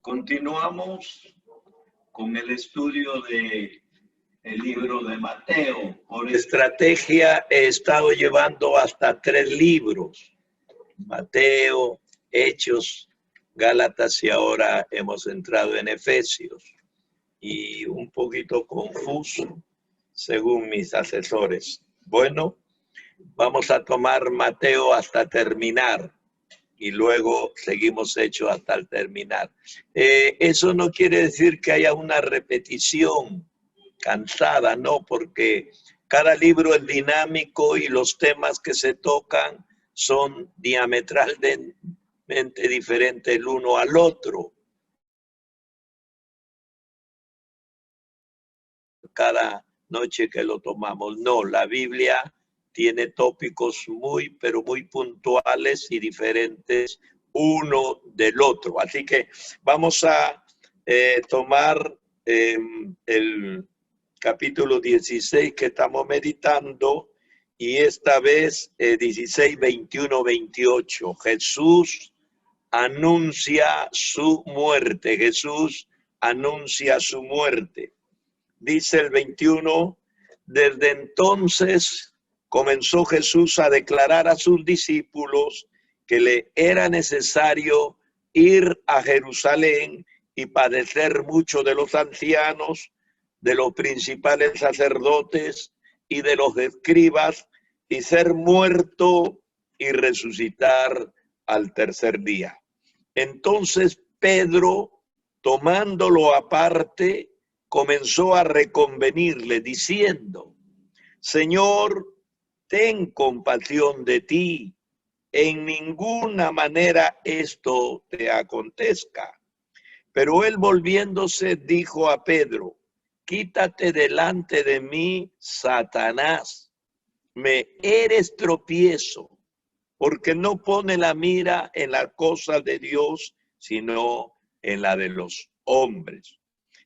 Continuamos con el estudio del libro de Mateo. Por estrategia he estado llevando hasta 3 libros. Mateo, Hechos, Gálatas y ahora hemos entrado en Efesios. Y un poquito confuso, según mis asesores. Bueno, vamos a tomar Mateo hasta terminar. Y luego seguimos Hechos hasta el terminar. Eso no quiere decir que haya una repetición cansada, no, porque cada libro es dinámico y los temas que se tocan son diametralmente diferentes el uno al otro. Cada noche que lo tomamos, no, la Biblia tiene tópicos pero muy puntuales y diferentes uno del otro. Así que vamos a tomar el capítulo 16 que estamos meditando y esta vez 16, 21, 28. Jesús anuncia su muerte. Jesús anuncia su muerte. Dice el 21, desde entonces comenzó Jesús a declarar a sus discípulos que le era necesario ir a Jerusalén y padecer mucho de los ancianos, de los principales sacerdotes y de los escribas, y ser muerto y resucitar al tercer día. Entonces Pedro, tomándolo aparte, comenzó a reconvenirle diciendo: Señor, ten compasión de ti, en ninguna manera esto te acontezca. Pero él volviéndose dijo a Pedro: quítate delante de mí, Satanás, me eres tropiezo, porque no pone la mira en las cosas de Dios, sino en la de los hombres.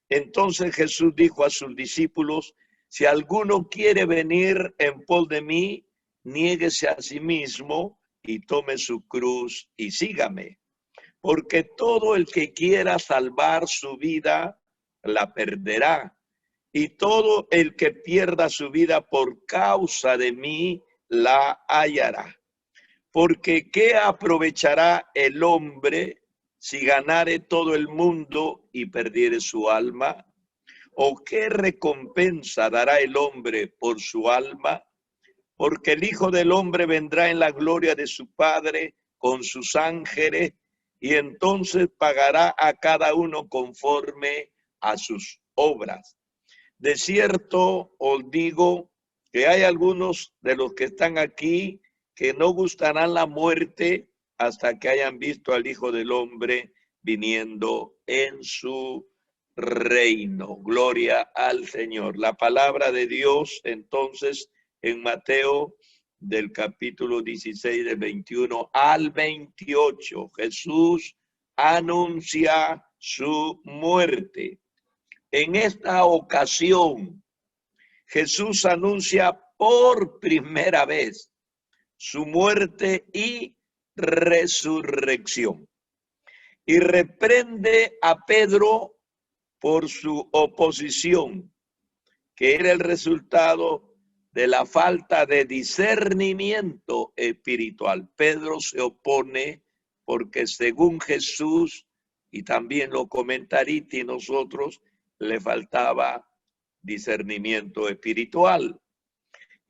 Entonces Jesús dijo a sus discípulos: si alguno quiere venir en pos de mí, niéguese a sí mismo y tome su cruz y sígame. Porque todo el que quiera salvar su vida, la perderá. Y todo el que pierda su vida por causa de mí, la hallará. Porque ¿qué aprovechará el hombre si ganare todo el mundo y perdiere su alma? ¿O qué recompensa dará el hombre por su alma? Porque el Hijo del Hombre vendrá en la gloria de su Padre con sus ángeles, y entonces pagará a cada uno conforme a sus obras. De cierto os digo que hay algunos de los que están aquí que no gustarán la muerte hasta que hayan visto al Hijo del Hombre viniendo en su reino. Gloria al Señor. La palabra de Dios entonces en Mateo del capítulo 16 del 21 al 28. Jesús anuncia su muerte. En esta ocasión, Jesús anuncia por primera vez su muerte y resurrección. Y reprende a Pedro por su oposición, que era el resultado de la falta de discernimiento espiritual. Pedro se opone porque según Jesús, y también lo comentarita y nosotros, le faltaba discernimiento espiritual.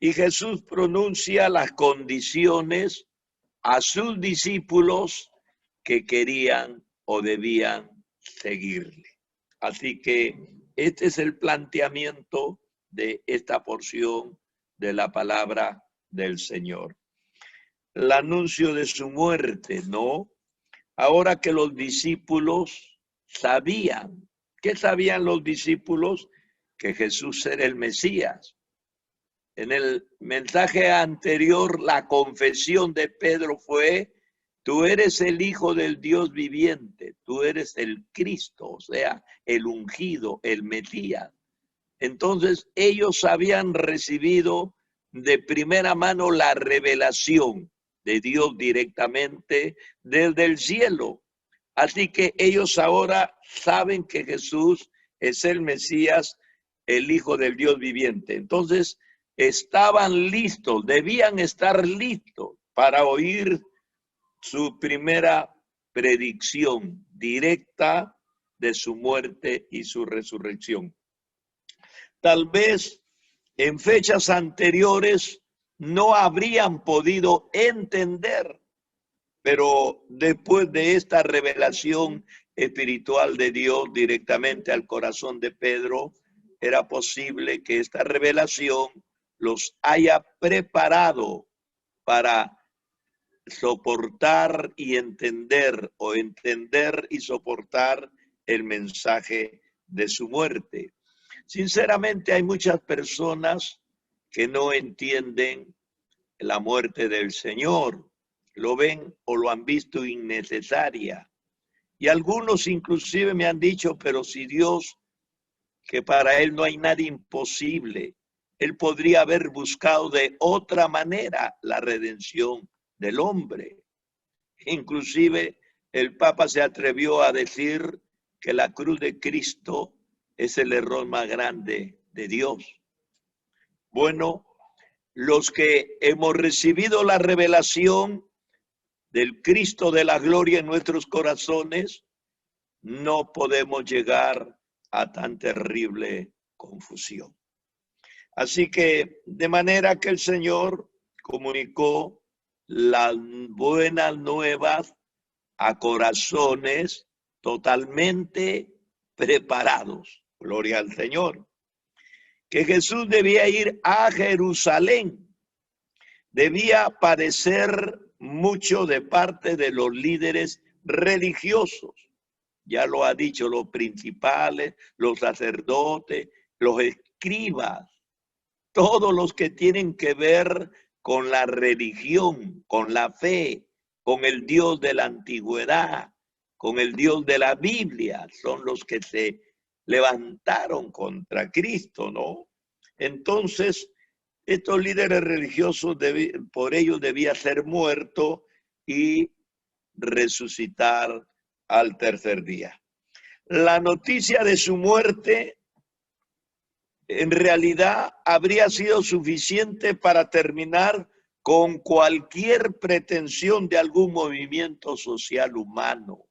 Y Jesús pronuncia las condiciones a sus discípulos que querían o debían seguirle. Así que este es el planteamiento de esta porción de la palabra del Señor. El anuncio de su muerte, ¿no? Ahora que los discípulos sabían, ¿qué sabían los discípulos? Que Jesús era el Mesías. En el mensaje anterior, la confesión de Pedro fue: tú eres el Hijo del Dios viviente, tú eres el Cristo, o sea, el ungido, el Mesías. Entonces ellos habían recibido de primera mano la revelación de Dios directamente desde el cielo. Así que ellos ahora saben que Jesús es el Mesías, el Hijo del Dios viviente. Entonces, estaban listos, debían estar listos para oír su primera predicción directa de su muerte y su resurrección. Tal vez en fechas anteriores no habrían podido entender, pero después de esta revelación espiritual de Dios directamente al corazón de Pedro, era posible que esta revelación los haya preparado para soportar y entender, o entender y soportar el mensaje de su muerte. Sinceramente, hay muchas personas que no entienden la muerte del Señor, lo ven o lo han visto innecesaria. Y algunos inclusive me han dicho, pero si Dios, que para Él no hay nada imposible, Él podría haber buscado de otra manera la redención del hombre. Inclusive el Papa se atrevió a decir que la cruz de Cristo es el error más grande de Dios. Bueno, los que hemos recibido la revelación del Cristo de la gloria en nuestros corazones, no podemos llegar a tan terrible confusión. Así que de manera que el Señor comunicó las buenas nuevas a corazones totalmente preparados. Gloria al Señor. Que Jesús debía ir a Jerusalén, debía padecer mucho de parte de los líderes religiosos. Ya lo ha dicho, los principales, los sacerdotes, los escribas, todos los que tienen que ver con la religión, con la fe, con el Dios de la antigüedad, con el Dios de la Biblia, son los que se levantaron contra Cristo, ¿no? Entonces, estos líderes religiosos, por ellos debía ser muerto y resucitar al tercer día. La noticia de su muerte en realidad habría sido suficiente para terminar con cualquier pretensión de algún movimiento social humano.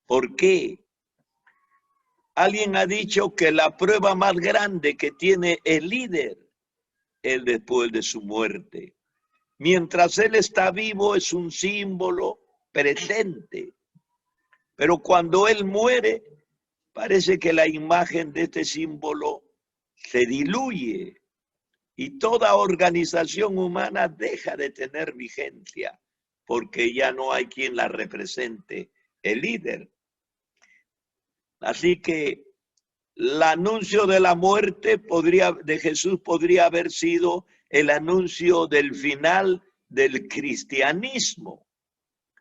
¿Por qué? Alguien ha dicho que la prueba más grande que tiene el líder es después de su muerte. Mientras él está vivo es un símbolo presente, pero cuando él muere, parece que la imagen de este símbolo se diluye y toda organización humana deja de tener vigencia porque ya no hay quien la represente, el líder. Así que el anuncio de la muerte de Jesús podría haber sido el anuncio del final del cristianismo.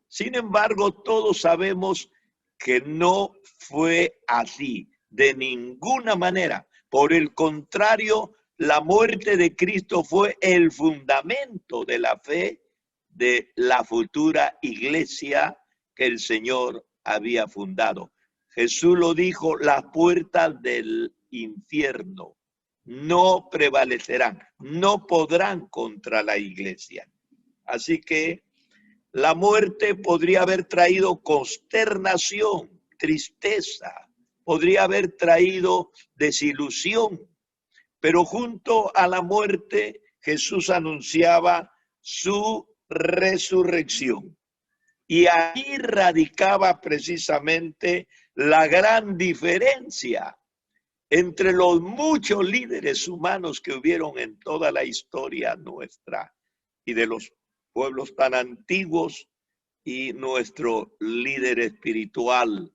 Sin embargo, todos sabemos que no fue así, de ninguna manera. Por el contrario, la muerte de Cristo fue el fundamento de la fe de la futura iglesia que el Señor había fundado. Jesús lo dijo, las puertas del infierno no prevalecerán, no podrán contra la iglesia. Así que la muerte podría haber traído consternación, tristeza, podría haber traído desilusión, pero junto a la muerte Jesús anunciaba su resurrección. Y ahí radicaba precisamente la gran diferencia entre los muchos líderes humanos que hubieron en toda la historia nuestra y de los pueblos tan antiguos y nuestro líder espiritual,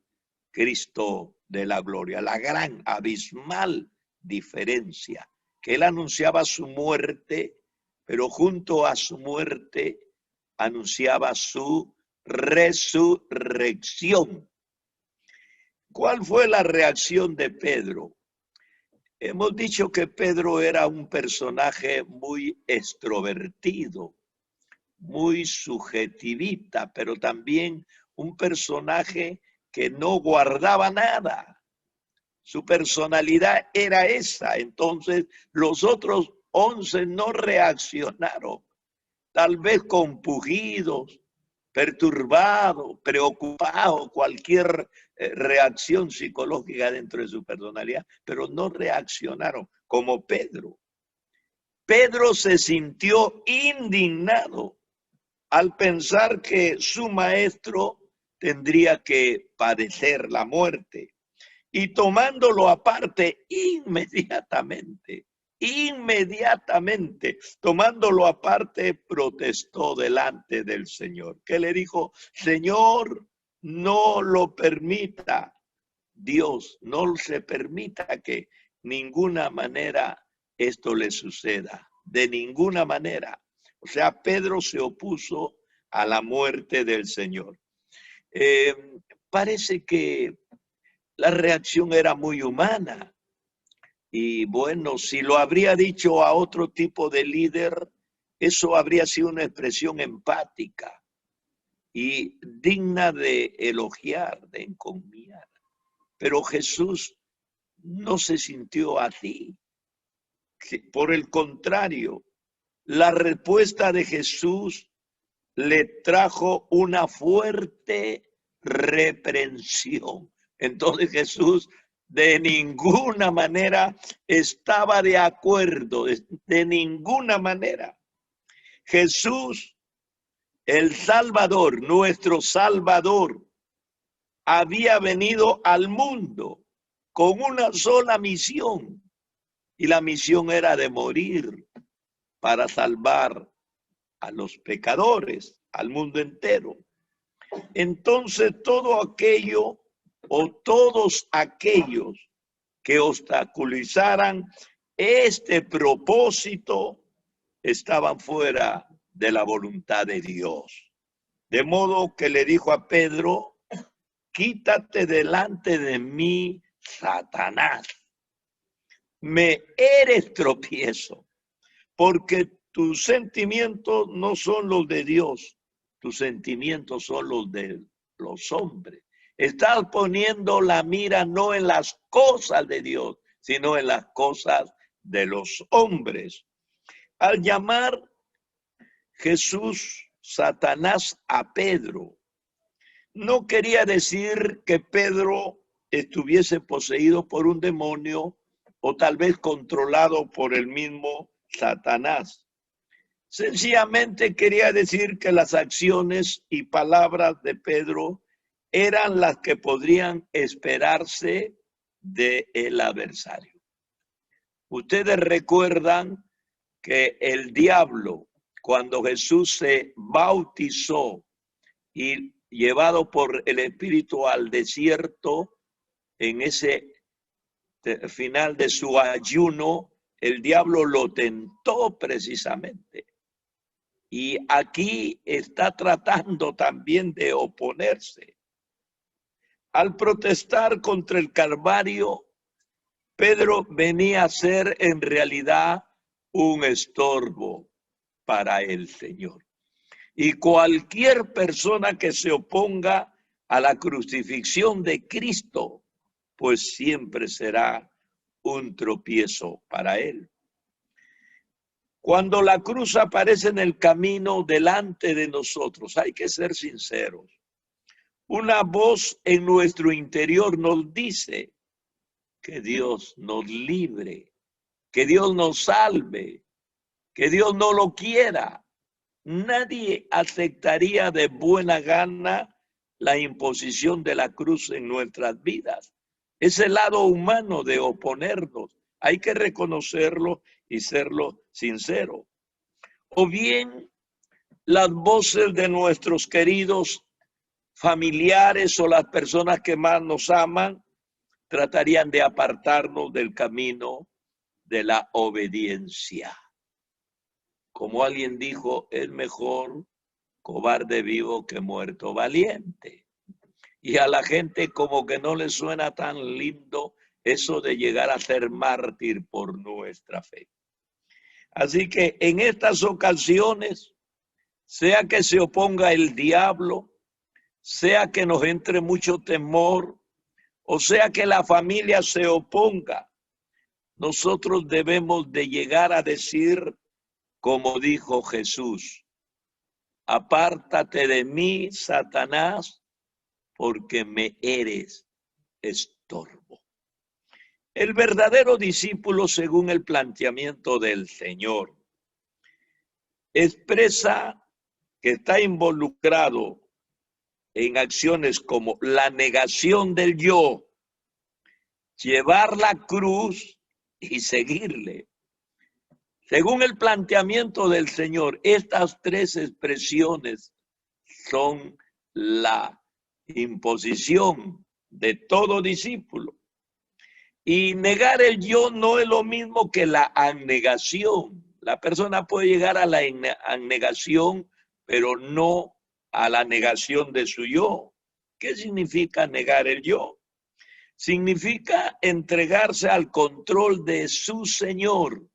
Cristo de la gloria. La gran abismal diferencia, que él anunciaba su muerte, pero junto a su muerte anunciaba su resurrección. ¿Cuál fue la reacción de Pedro? Hemos dicho que Pedro era un personaje muy extrovertido, muy subjetivista, pero también un personaje que no guardaba nada. Su personalidad era esa. Entonces los otros 11 no reaccionaron, tal vez compungidos, perturbados, preocupados, cualquier reacción psicológica dentro de su personalidad, pero no reaccionaron como Pedro. Pedro se sintió indignado al pensar que su maestro tendría que padecer la muerte. Y tomándolo aparte inmediatamente, tomándolo aparte, protestó delante del Señor. ¿Qué le dijo? Señor, no lo permita. Dios, no se permita que ninguna manera esto le suceda. De ninguna manera. O sea, Pedro se opuso a la muerte del Señor. Parece que la reacción era muy humana. Y bueno, si lo habría dicho a otro tipo de líder, eso habría sido una expresión empática y digna de elogiar, de encomiar. Pero Jesús no se sintió así. Por el contrario, la respuesta de Jesús le trajo una fuerte reprensión. Entonces Jesús de ninguna manera estaba de acuerdo, de ninguna manera. Jesús, el Salvador, nuestro Salvador, había venido al mundo con una sola misión, y la misión era de morir para salvar a los pecadores, al mundo entero. Entonces todo aquello o todos aquellos que obstaculizaran este propósito estaban fuera de la voluntad de Dios. De modo que le dijo a Pedro, quítate delante de mí, Satanás. Me eres tropiezo, porque tus sentimientos no son los de Dios, tus sentimientos son los de los hombres. Estás poniendo la mira no en las cosas de Dios, sino en las cosas de los hombres. Al llamar Jesús Satanás a Pedro, no quería decir que Pedro estuviese poseído por un demonio o tal vez controlado por el mismo Satanás. Sencillamente quería decir que las acciones y palabras de Pedro eran las que podrían esperarse del adversario. Ustedes recuerdan que el diablo, cuando Jesús se bautizó y llevado por el Espíritu al desierto, en ese final de su ayuno, el diablo lo tentó precisamente. Y aquí está tratando también de oponerse. Al protestar contra el Calvario, Pedro venía a ser en realidad un estorbo para el Señor. Y cualquier persona que se oponga a la crucifixión de Cristo, pues siempre será un tropiezo para él. Cuando la cruz aparece en el camino delante de nosotros, hay que ser sinceros. Una voz en nuestro interior nos dice que Dios nos libre, que Dios nos salve, que Dios no lo quiera. Nadie aceptaría de buena gana la imposición de la cruz en nuestras vidas. Es el lado humano de oponernos. Hay que reconocerlo y serlo sincero. O bien las voces de nuestros queridos familiares o las personas que más nos aman tratarían de apartarnos del camino de la obediencia. Como alguien dijo, es mejor cobarde vivo que muerto valiente. Y a la gente como que no le suena tan lindo eso de llegar a ser mártir por nuestra fe. Así que en estas ocasiones, sea que se oponga el diablo, sea que nos entre mucho temor, o sea que la familia se oponga, nosotros debemos de llegar a decir, como dijo Jesús: apártate de mí, Satanás, porque me eres estorbo. El verdadero discípulo, según el planteamiento del Señor, expresa que está involucrado en acciones como la negación del yo, llevar la cruz y seguirle. Según el planteamiento del Señor, estas tres expresiones son la imposición de todo discípulo. Y negar el yo no es lo mismo que la abnegación. La persona puede llegar a la abnegación, pero no a la negación de su yo. ¿Qué significa negar el yo? Significa entregarse al control de su Señor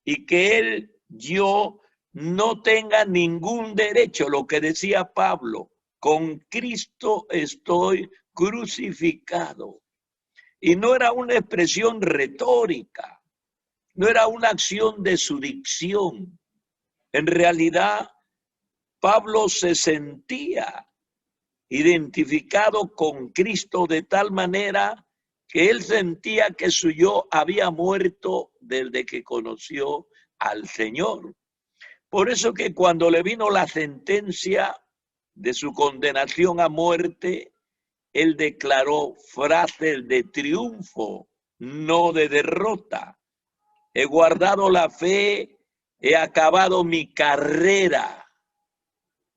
y que el yo no tenga ningún derecho. Lo que decía Pablo: con Cristo estoy crucificado. Y no era una expresión retórica, no era una acción de su dicción. En realidad, Pablo se sentía identificado con Cristo de tal manera que él sentía que su yo había muerto desde que conoció al Señor. Por eso que cuando le vino la sentencia de su condenación a muerte, él declaró frases de triunfo, no de derrota. He guardado la fe, he acabado mi carrera.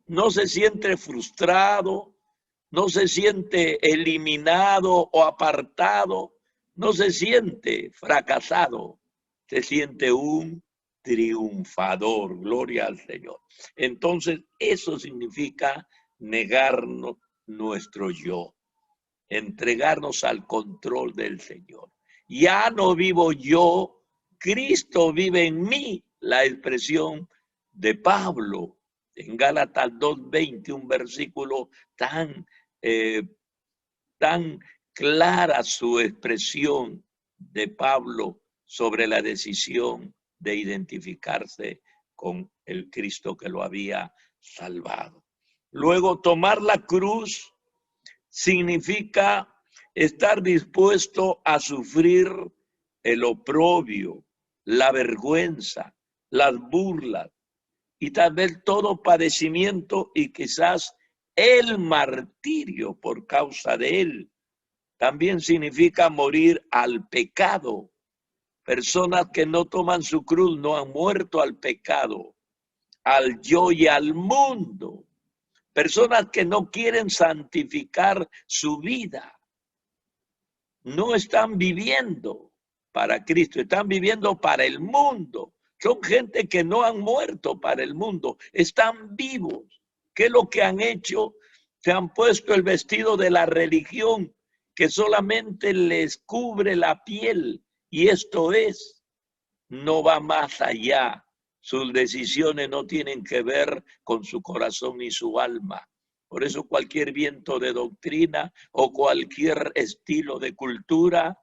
No se siente frustrado, no se siente eliminado o apartado, no se siente fracasado, se siente un triunfador. Gloria al Señor. Entonces, eso significa negarnos nuestro yo, entregarnos al control del Señor. Ya no vivo yo, Cristo vive en mí, la expresión de Pablo en Gálatas 2:20, un versículo tan clara su expresión de Pablo sobre la decisión de identificarse con el Cristo que lo había salvado. Luego, tomar la cruz significa estar dispuesto a sufrir el oprobio, la vergüenza, las burlas y tal vez todo padecimiento y quizás el martirio por causa de él. También significa morir al pecado. Personas que no toman su cruz no han muerto al pecado, al yo y al mundo. Personas que no quieren santificar su vida. No están viviendo para Cristo, están viviendo para el mundo. Son gente que no han muerto para el mundo, están vivos. ¿Qué es lo que han hecho? Se han puesto el vestido de la religión que solamente les cubre la piel, y esto no va más allá. Sus decisiones no tienen que ver con su corazón y su alma. Por eso cualquier viento de doctrina o cualquier estilo de cultura,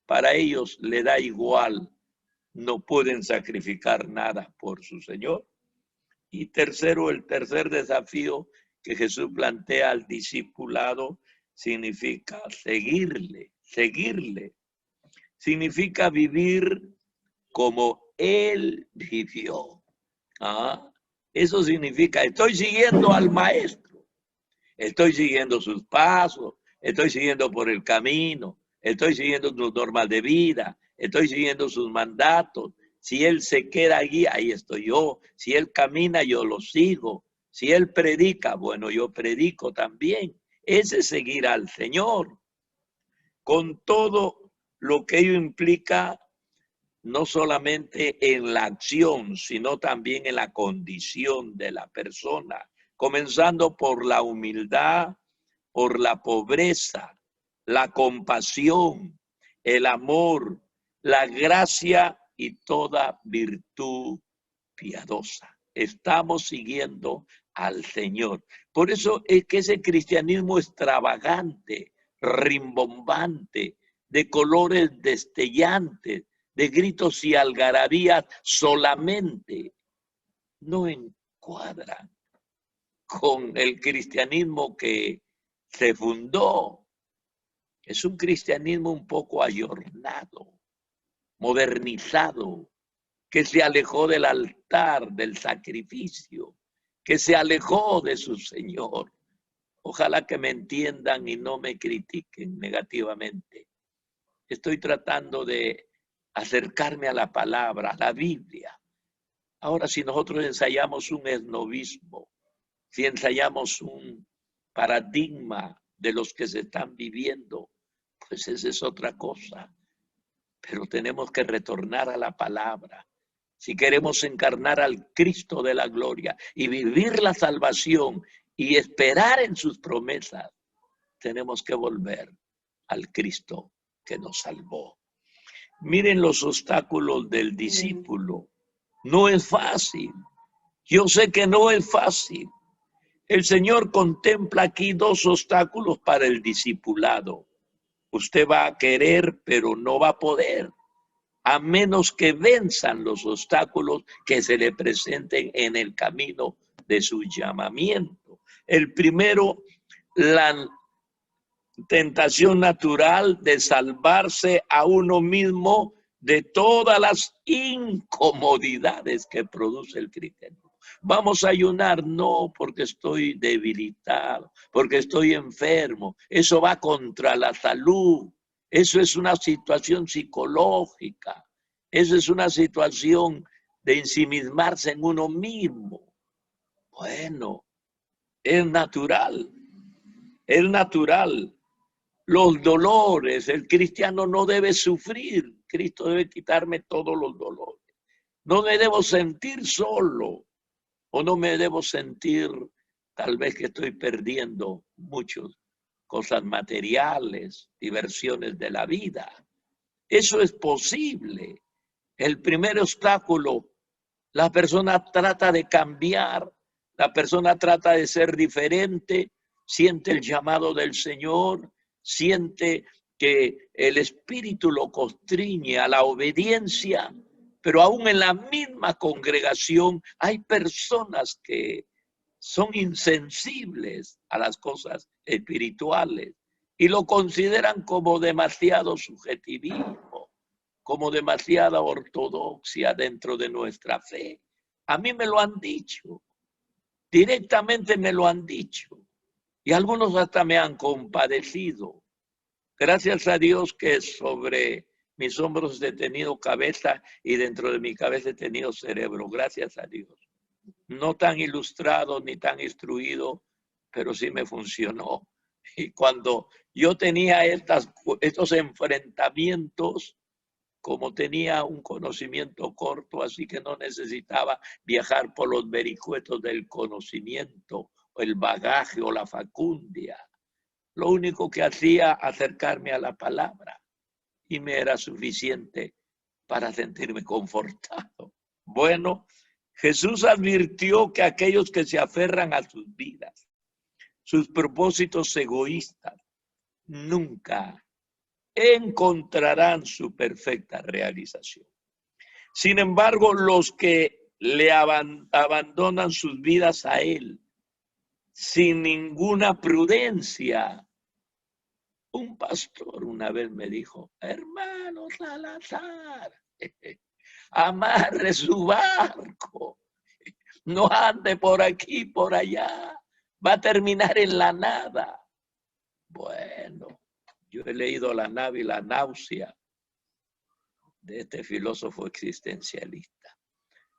para ellos le da igual. No pueden sacrificar nada por su Señor. Y tercero, el tercer desafío que Jesús plantea al discipulado significa seguirle. Significa vivir como Él vivió. Eso significa, estoy siguiendo al Maestro, estoy siguiendo sus pasos, estoy siguiendo por el camino, estoy siguiendo sus normas de vida, estoy siguiendo sus mandatos. Si Él se queda allí, ahí estoy yo. Si Él camina, yo lo sigo. Si Él predica, bueno, yo predico también. Ese es seguir al Señor, con todo lo que ello implica, no solamente en la acción, sino también en la condición de la persona, comenzando por la humildad, por la pobreza, la compasión, el amor, la gracia y toda virtud piadosa. Estamos siguiendo al Señor. Por eso es que ese cristianismo extravagante, rimbombante, de colores destellantes, de gritos y algarabías solamente, no encuadra con el cristianismo que se fundó. Es un cristianismo un poco ayornado, modernizado, que se alejó del altar, del sacrificio, que se alejó de su Señor. Ojalá que me entiendan y no me critiquen negativamente. Estoy tratando de acercarme a la palabra, a la Biblia. Ahora, si nosotros ensayamos un esnovismo, si ensayamos un paradigma de los que se están viviendo, pues esa es otra cosa. Pero tenemos que retornar a la palabra. Si queremos encarnar al Cristo de la gloria y vivir la salvación y esperar en sus promesas, tenemos que volver al Cristo que nos salvó. Miren los obstáculos del discípulo. No es fácil. Yo sé que no es fácil. El Señor contempla aquí dos obstáculos para el discipulado. Usted va a querer, pero no va a poder, a menos que venzan los obstáculos que se le presenten en el camino de su llamamiento. El primero, la tentación natural de salvarse a uno mismo de todas las incomodidades que produce el cristianismo. Vamos a ayunar, no, porque estoy debilitado, porque estoy enfermo. Eso va contra la salud. Eso es una situación psicológica. Eso es una situación de ensimismarse en uno mismo. Bueno, es natural. Es natural. Los dolores, el cristiano no debe sufrir. Cristo debe quitarme todos los dolores. No me debo sentir solo. O no me debo sentir tal vez que estoy perdiendo muchas cosas materiales, diversiones de la vida. Eso es posible. El primer obstáculo, la persona trata de cambiar, la persona trata de ser diferente, siente el llamado del Señor, siente que el Espíritu lo constriñe a la obediencia, pero aún en la misma congregación hay personas que son insensibles a las cosas espirituales y lo consideran como demasiado subjetivismo, como demasiada ortodoxia dentro de nuestra fe. A mí me lo han dicho, directamente me lo han dicho, y algunos hasta me han compadecido. Gracias a Dios que sobre mis hombros he tenido cabeza y dentro de mi cabeza he tenido cerebro, gracias a Dios. No tan ilustrado ni tan instruido, pero sí me funcionó. Y cuando yo tenía estos enfrentamientos, como tenía un conocimiento corto, así que no necesitaba viajar por los vericuetos del conocimiento, o el bagaje o la facundia. Lo único que hacía acercarme a la palabra y me era suficiente para sentirme confortado. Bueno, Jesús advirtió que aquellos que se aferran a sus vidas, sus propósitos egoístas, nunca encontrarán su perfecta realización. Sin embargo, los que le abandonan sus vidas a Él sin ninguna prudencia. Un pastor una vez me dijo, hermano Salazar, amarre su barco, no ande por aquí, por allá, va a terminar en la nada. Bueno, yo he leído La nave y la náusea de este filósofo existencialista,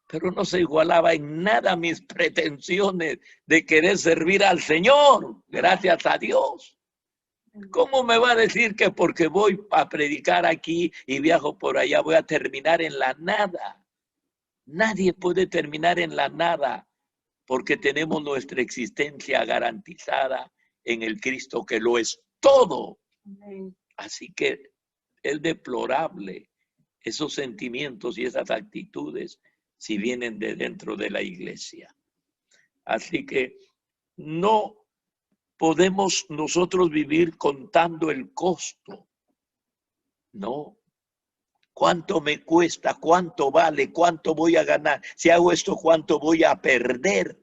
pero no se igualaba en nada mis pretensiones de querer servir al Señor, gracias a Dios. ¿Cómo me va a decir que porque voy a predicar aquí y viajo por allá voy a terminar en la nada? Nadie puede terminar en la nada porque tenemos nuestra existencia garantizada en el Cristo que lo es todo. Así que es deplorable esos sentimientos y esas actitudes si vienen de dentro de la iglesia. Así que no podemos nosotros vivir contando el costo. No. ¿Cuánto me cuesta? ¿Cuánto vale? ¿Cuánto voy a ganar? Si hago esto, ¿cuánto voy a perder?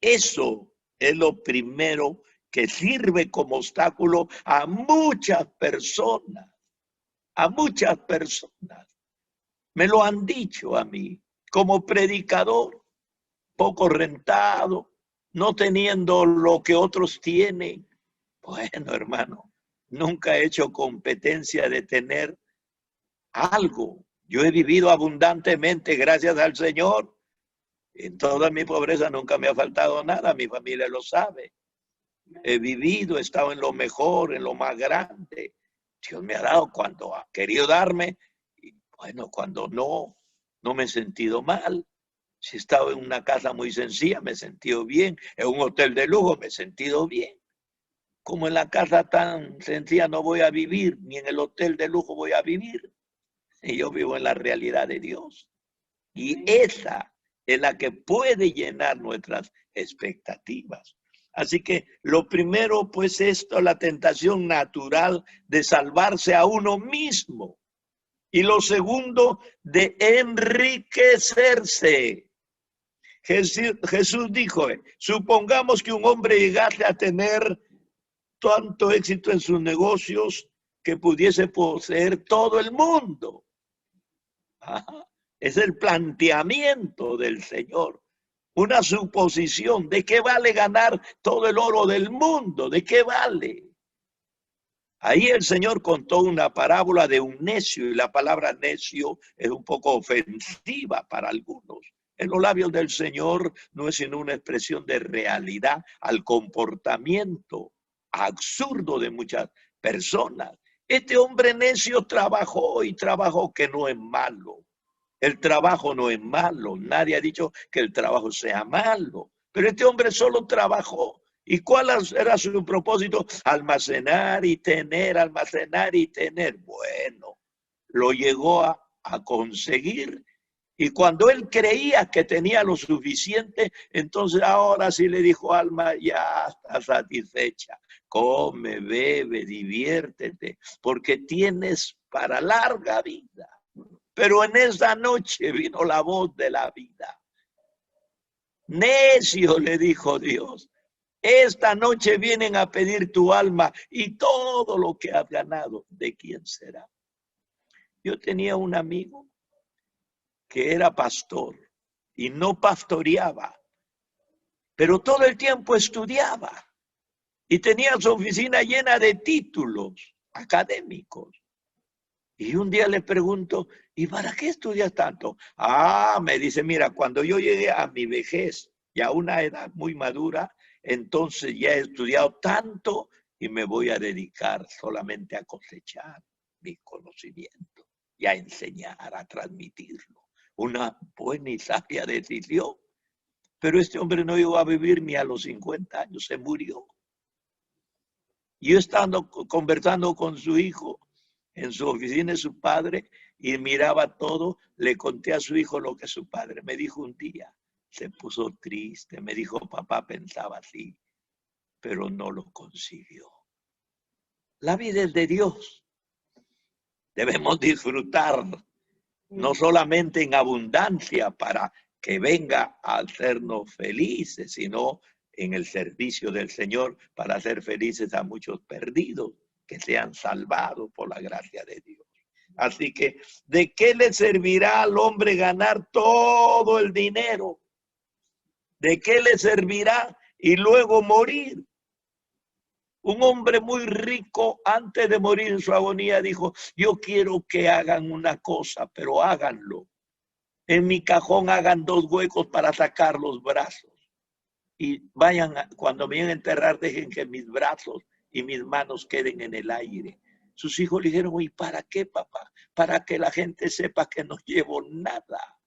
Eso es lo primero que sirve como obstáculo a muchas personas. A muchas personas. Me lo han dicho a mí, como predicador, poco rentado, no teniendo lo que otros tienen. Bueno, hermano, nunca he hecho competencia de tener algo. Yo he vivido abundantemente, gracias al Señor. En toda mi pobreza nunca me ha faltado nada, mi familia lo sabe. He vivido, he estado en lo mejor, en lo más grande. Dios me ha dado cuando ha querido darme, y bueno, cuando no, no me he sentido mal. Si he estado en una casa muy sencilla, me he sentido bien. En un hotel de lujo, me he sentido bien. Como en la casa tan sencilla no voy a vivir, ni en el hotel de lujo voy a vivir. Y yo vivo en la realidad de Dios. Y esa es la que puede llenar nuestras expectativas. Así que lo primero, pues, esto, la tentación natural de salvarse a uno mismo. Y lo segundo, de enriquecerse. Jesús dijo, supongamos que un hombre llegase a tener tanto éxito en sus negocios que pudiese poseer todo el mundo. Ajá. Es el planteamiento del Señor. Una suposición. ¿De qué vale ganar todo el oro del mundo? ¿De qué vale? Ahí el Señor contó una parábola de un necio, y la palabra necio es un poco ofensiva para algunos. En los labios del Señor no es sino una expresión de realidad al comportamiento absurdo de muchas personas. Este hombre necio trabajó y trabajó, que no es malo. El trabajo no es malo. Nadie ha dicho que el trabajo sea malo. Pero este hombre solo trabajó. ¿Y cuál era su propósito? Almacenar y tener, almacenar y tener. Bueno, lo llegó a conseguir. Y cuando él creía que tenía lo suficiente, entonces ahora sí le dijo, alma, ya está satisfecha. Come, bebe, diviértete, porque tienes para larga vida. Pero en esa noche vino la voz de la vida. Necio, le dijo Dios, esta noche vienen a pedir tu alma y todo lo que has ganado, ¿de quién será? Yo tenía un amigo que era pastor y no pastoreaba, pero todo el tiempo estudiaba y tenía su oficina llena de títulos académicos. Y un día le pregunto, ¿y para qué estudias tanto? Ah, me dice, mira, cuando yo llegué a mi vejez y a una edad muy madura, entonces ya he estudiado tanto y me voy a dedicar solamente a cosechar mi conocimiento y a enseñar, a transmitirlo. Una buena y sabia decisión. Pero este hombre no llegó a vivir ni a los 50 años, se murió. Yo estando conversando con su hijo, en su oficina de su padre, y miraba todo, le conté a su hijo lo que su padre me dijo un día. Se puso triste, me dijo, papá pensaba así, pero no lo consiguió. La vida es de Dios. Debemos disfrutar, no solamente en abundancia para que venga a hacernos felices, sino en el servicio del Señor para hacer felices a muchos perdidos que sean salvados por la gracia de Dios. Así que, ¿de qué le servirá al hombre ganar todo el dinero? ¿De qué le servirá y luego morir? Un hombre muy rico, antes de morir en su agonía, dijo, yo quiero que hagan una cosa, pero háganlo. En mi cajón hagan 2 huecos para sacar los brazos. Y vayan, cuando me vayan a enterrar, dejen que mis brazos y mis manos queden en el aire. Sus hijos le dijeron, ¿y para qué, papá? Para que la gente sepa que no llevo nada.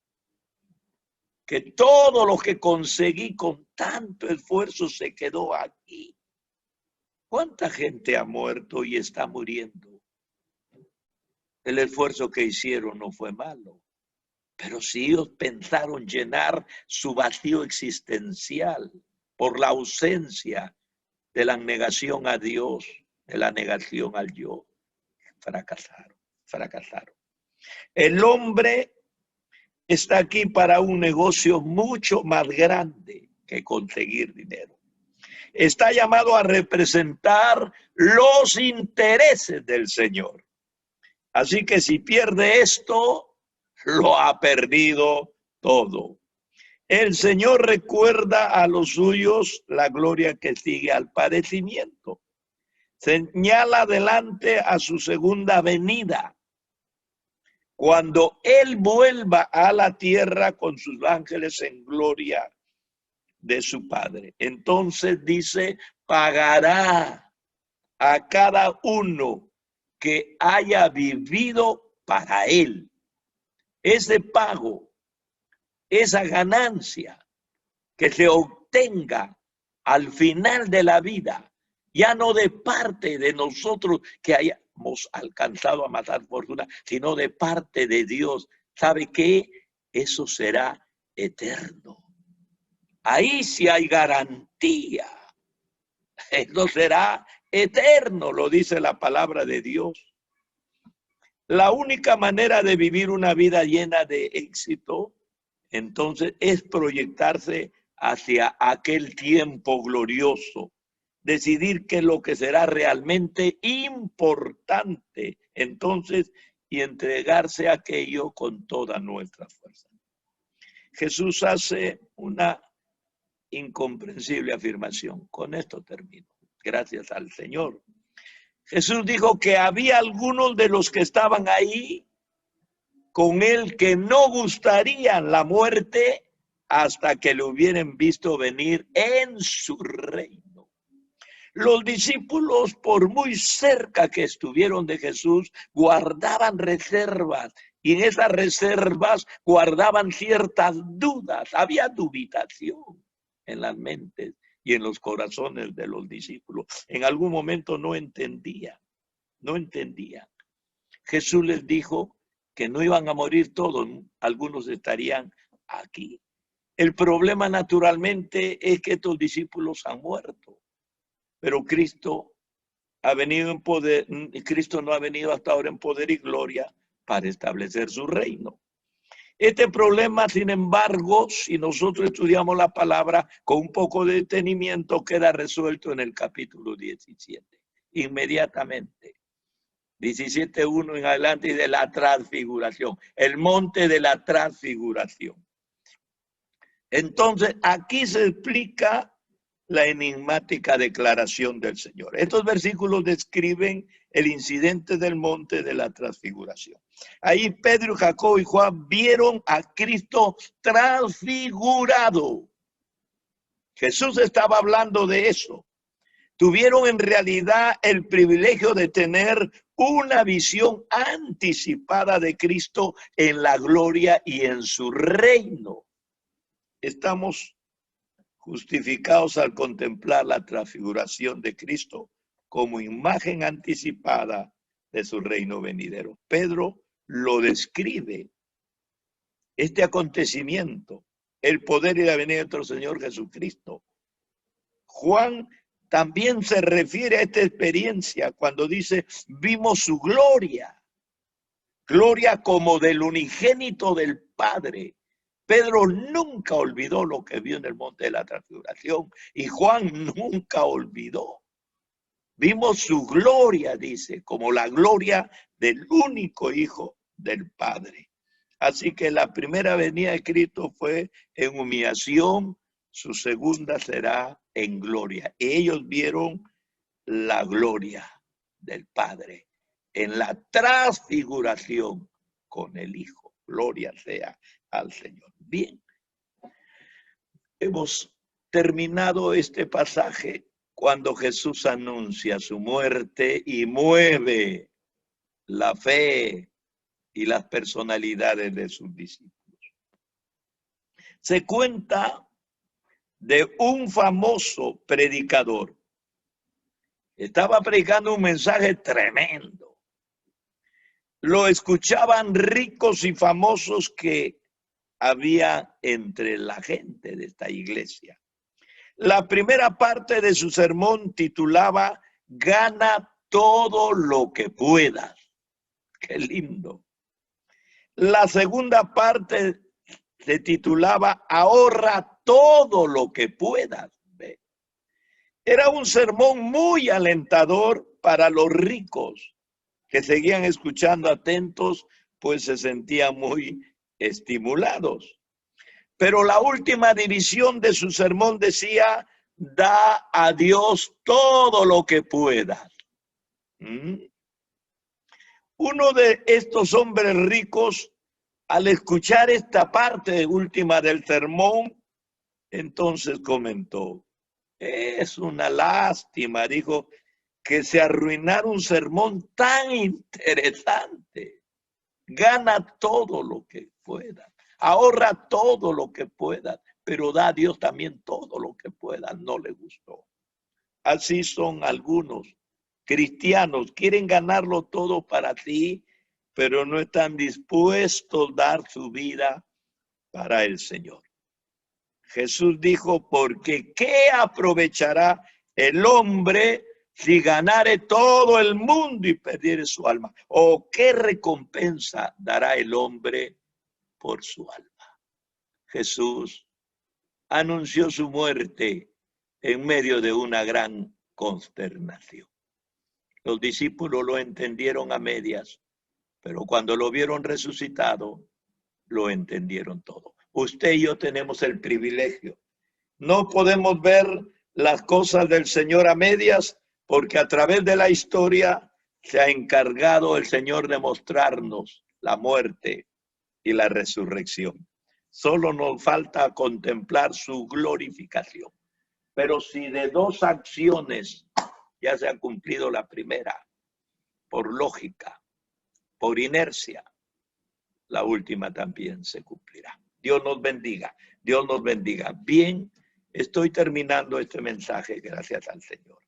Que todo lo que conseguí con tanto esfuerzo se quedó aquí. ¿Cuánta gente ha muerto y está muriendo? El esfuerzo que hicieron no fue malo. Pero si ellos pensaron llenar su vacío existencial por la ausencia de la negación a Dios, de la negación al yo, fracasaron. El hombre está aquí para un negocio mucho más grande que conseguir dinero. Está llamado a representar los intereses del Señor. Así que si pierde esto, lo ha perdido todo. El Señor recuerda a los suyos la gloria que sigue al padecimiento. Señala adelante a su segunda venida, cuando Él vuelva a la tierra con sus ángeles en gloria de su Padre. Entonces dice, pagará a cada uno que haya vivido para Él. Ese pago, esa ganancia que se obtenga al final de la vida, ya no de parte de nosotros que hayamos alcanzado a amasar fortuna, sino de parte de Dios. ¿Sabe qué? Eso será eterno. Ahí sí hay garantía. Eso será eterno, lo dice la palabra de Dios. La única manera de vivir una vida llena de éxito, entonces, es proyectarse hacia aquel tiempo glorioso. Decidir qué es lo que será realmente importante, entonces, y entregarse a aquello con toda nuestra fuerza. Jesús hace una incomprensible afirmación. Con esto termino. Gracias al Señor. Jesús dijo que había algunos de los que estaban ahí con él que no gustarían la muerte hasta que lo hubieran visto venir en su reino. Los discípulos, por muy cerca que estuvieron de Jesús, guardaban reservas, y en esas reservas guardaban ciertas dudas. Había dubitación en las mentes y en los corazones de los discípulos. En algún momento no entendían. Jesús les dijo que no iban a morir todos, algunos estarían aquí. El problema naturalmente es que estos discípulos han muerto, pero Cristo ha venido en poder, Cristo no ha venido hasta ahora en poder y gloria para establecer su reino. Este problema, sin embargo, si nosotros estudiamos la palabra con un poco de detenimiento, queda resuelto en el capítulo 17, inmediatamente. 17:1 en adelante, y de la transfiguración, el monte de la transfiguración. Entonces, aquí se explica la enigmática declaración del Señor. Estos versículos describen el incidente del monte de la transfiguración. Ahí Pedro, Jacobo y Juan vieron a Cristo transfigurado. Jesús estaba hablando de eso. Tuvieron en realidad el privilegio de tener una visión anticipada de Cristo en la gloria y en su reino. Estamos justificados al contemplar la transfiguración de Cristo como imagen anticipada de su reino venidero. Pedro lo describe, este acontecimiento, el poder y la venida de nuestro Señor Jesucristo. Juan también se refiere a esta experiencia cuando dice, vimos su gloria, gloria como del unigénito del Padre. Pedro nunca olvidó lo que vio en el monte de la transfiguración, y Juan nunca olvidó. Vimos su gloria, dice, como la gloria del único Hijo del Padre. Así que la primera venida de Cristo fue en humillación, su segunda será en gloria. Ellos vieron la gloria del Padre en la transfiguración con el Hijo. Gloria sea al Señor. Bien, hemos terminado este pasaje cuando Jesús anuncia su muerte y mueve la fe y las personalidades de sus discípulos. Se cuenta de un famoso predicador. Estaba predicando un mensaje tremendo. Lo escuchaban ricos y famosos que había entre la gente de esta iglesia. La primera parte de su sermón titulaba Gana todo lo que puedas. Qué lindo. La segunda parte se titulaba Ahorra todo lo que puedas. Era un sermón muy alentador para los ricos que seguían escuchando atentos, pues se sentían muy estimulados. Pero la última división de su sermón decía, da a Dios todo lo que puedas. Uno de estos hombres ricos, al escuchar esta parte última del sermón, entonces comentó, es una lástima, dijo, que se arruinara un sermón tan interesante. Gana todo lo que pueda, ahorra todo lo que pueda, pero da a Dios también todo lo que pueda. No le gustó. Así son algunos cristianos, quieren ganarlo todo para sí, pero no están dispuestos a dar su vida para el Señor. Jesús dijo, porque ¿qué aprovechará el hombre si ganare todo el mundo y perdiere su alma? ¿O qué recompensa dará el hombre por su alma? Jesús anunció su muerte en medio de una gran consternación. Los discípulos lo entendieron a medias, pero cuando lo vieron resucitado, lo entendieron todo. Usted y yo tenemos el privilegio. No podemos ver las cosas del Señor a medias, porque a través de la historia se ha encargado el Señor de mostrarnos la muerte y la resurrección. Solo nos falta contemplar su glorificación. Pero si de dos acciones ya se ha cumplido la primera, por lógica, por inercia, la última también se cumplirá. Dios nos bendiga, Dios nos bendiga. Bien, estoy terminando este mensaje, gracias al Señor.